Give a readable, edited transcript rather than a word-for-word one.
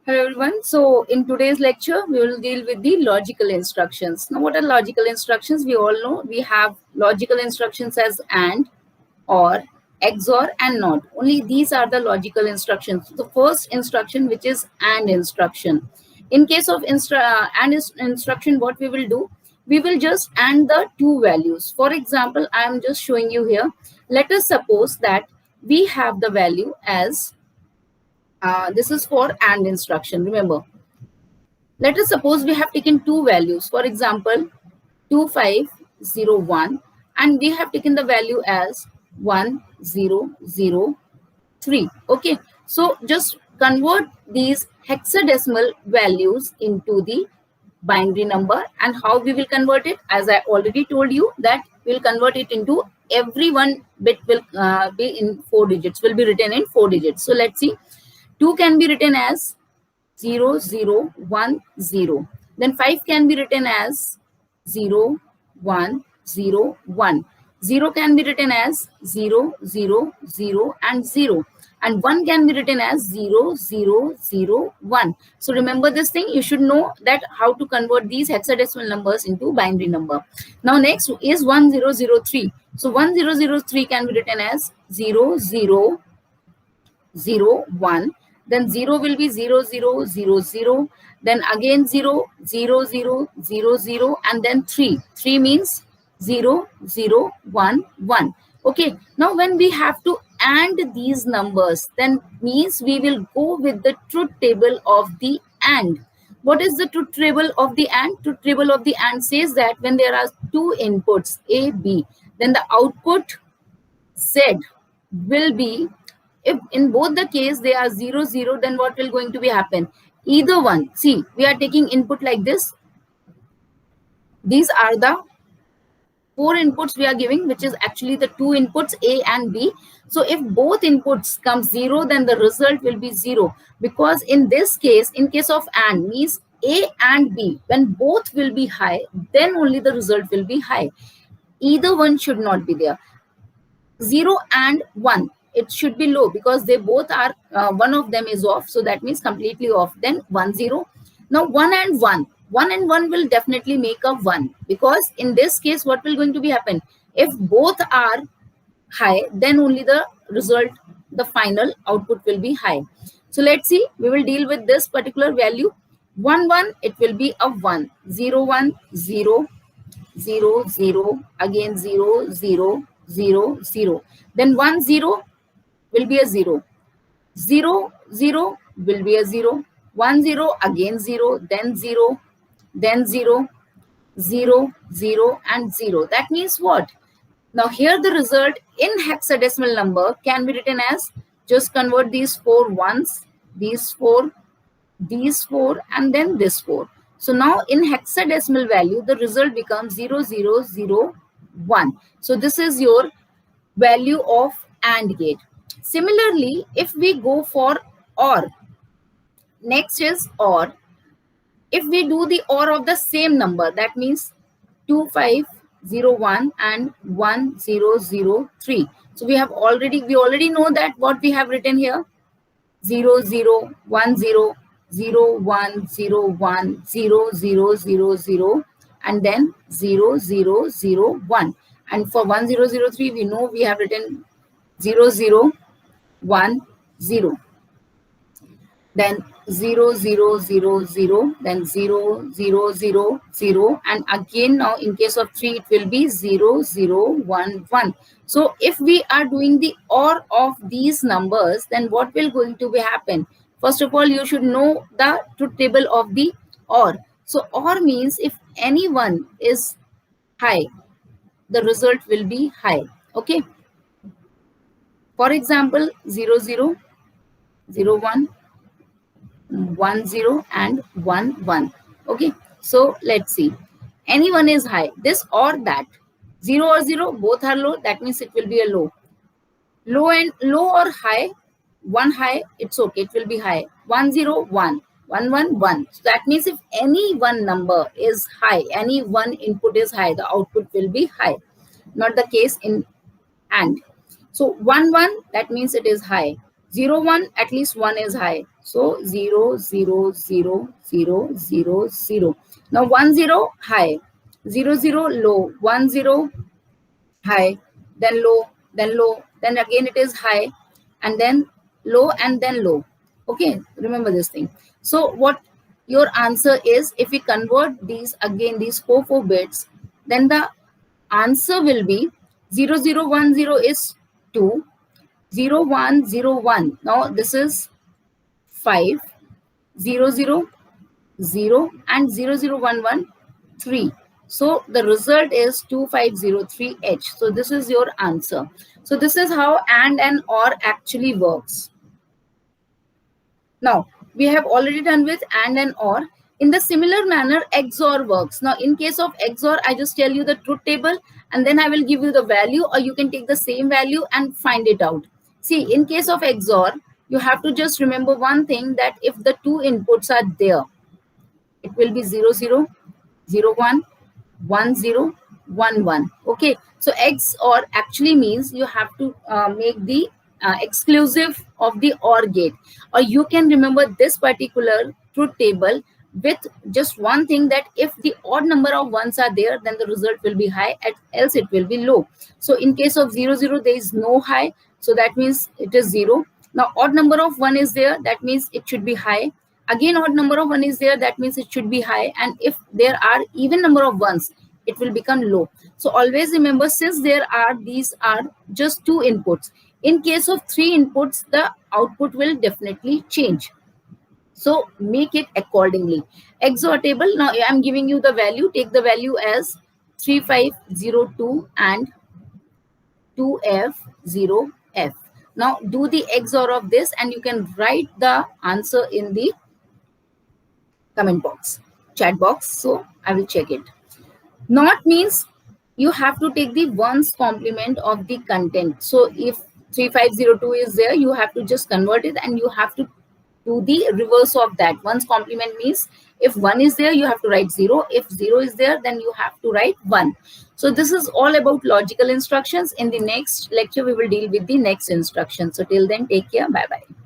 Hello everyone. So in today's lecture, we will deal with the logical instructions. Now what are logical instructions? We all know we have logical instructions as AND, OR, XOR and NOT. Only these are the logical instructions. The first instruction, which is AND instruction. In case of AND instruction, what we will do? We will just AND the two values. For example, I am just showing you here. Let us suppose that we have the value as this is for AND instruction. Remember, let us suppose we have taken two values. For example, 2501, and we have taken the value as 1003. Okay, so just convert these hexadecimal values into the binary number. And how we will convert it? As I already told you, that we'll convert it into every one bit will be in 4 digits, will be written in 4 digits. So let's see. 2 can be written as 0010. Then 5 can be written as 0101. 0 can be written as 000 and 0. And 1 can be written as 0001. So remember this thing. You should know that how to convert these hexadecimal numbers into binary number. Now next is 1003. So 1003 can be written as 0001. Then 0 will be 0000, then again 00000, and then 3 means 0011. Okay, now when we have to AND these numbers, then means we will go with the truth table of the AND. What is the truth table of the AND? Truth table of the AND says that when there are two inputs A, B, then the output Z will be, if in both the case they are 00, then what will going to be happen? Either one. See, we are taking input like this. These are the 4 inputs we are giving, which is actually the 2 inputs A and B. So if both inputs come 0, then the result will be 0, because in this case, in case of AND, means A and B, when both will be high, then only the result will be high. Either one should not be there. 0 and 1, it should be low, because they both are one of them is off, so that means completely off. Then 1 0. Now 1 and 1 will definitely make a 1, because in this case what will going to be happen? If both are high, then only the result, the final output will be high. So let's see, we will deal with this particular value. 1 1, it will be a 1. 0 1 0, 0 0, again 0 0 0 0. Then 1 0 will be a 0. 0 0 will be a 0. 1 0, again 0, then 0, then 0, 0 0 and 0. That means what? Now here the result in hexadecimal number can be written as, just convert these 4 ones, these 4, and then this 4. So now in hexadecimal value, the result becomes 0001. So this is your value of AND gate. Similarly, if we go for OR, next is OR. If we do the OR of the same number, that means 2501 and 1003. So we already know that what we have written here, 0010, 0101, 0000, and then 0001. And for 1003, we know we have written 0010, then 0000, then 0000, and again now in case of 3 it will be 0011. So if we are doing the OR of these numbers, then what will going to be happen? First of all, you should know the truth table of the OR. So OR means if any one is high, the result will be high. Okay, for example, 00, 01, 10 and 11. Okay, so let's see, anyone is high, this or that. 0 or 0, both are low, that means it will be a low. Low or high, 1 high, it's okay, it will be high. 101, 111. So that means if any one number is high, any one input is high, the output will be high. Not the case in AND. So 1 1, that means it is high. 0 1, at least 1 is high, so 0 0 0 0 0 0. Now 1 0 high, 0 0 low, 1 0 high, then low, then low, then again it is high, and then low, and then low. Okay, remember this thing. So what your answer is, if we convert these again, these 4 bits, then the answer will be 0 0 1 0 is 2, 0 1 0 1, now this is 5, 0 0 0, and 0 0 1 1 3. So the result is 2503H. So this is your answer. So this is how and or actually works. Now we have already done with and or. In the similar manner, XOR works. Now in case of XOR, I just tell you the truth table and then I will give you the value, or you can take the same value and find it out. See, in case of XOR, you have to just remember one thing, that if the two inputs are there, it will be 0 0 0 1 1 0 1 1. Okay, so XOR actually means you have to make the exclusive of the OR gate, or you can remember this particular truth table with just one thing, that if the odd number of ones are there, then the result will be high, else it will be low. So in case of 0 0, there is no high, so that means it is 0. Now odd number of 1 is there, that means it should be high. Again odd number of 1 is there, that means it should be high, and if there are even number of ones, it will become low. So always remember, since these are just 2 inputs, in case of 3 inputs, the output will definitely change. So make it accordingly. XOR table, now I am giving you the value, take the value as 3502 and 2F0F. Now do the XOR of this and you can write the answer in the comment box, chat box. So I will check it. Not means you have to take the ones complement of the content. So if 3502 is there, you have to just convert it and you have to do the reverse of that. Ones complement means if 1 is there, you have to write 0. If 0 is there, then you have to write 1. So this is all about logical instructions. In the next lecture, we will deal with the next instruction. So till then, take care. Bye-bye.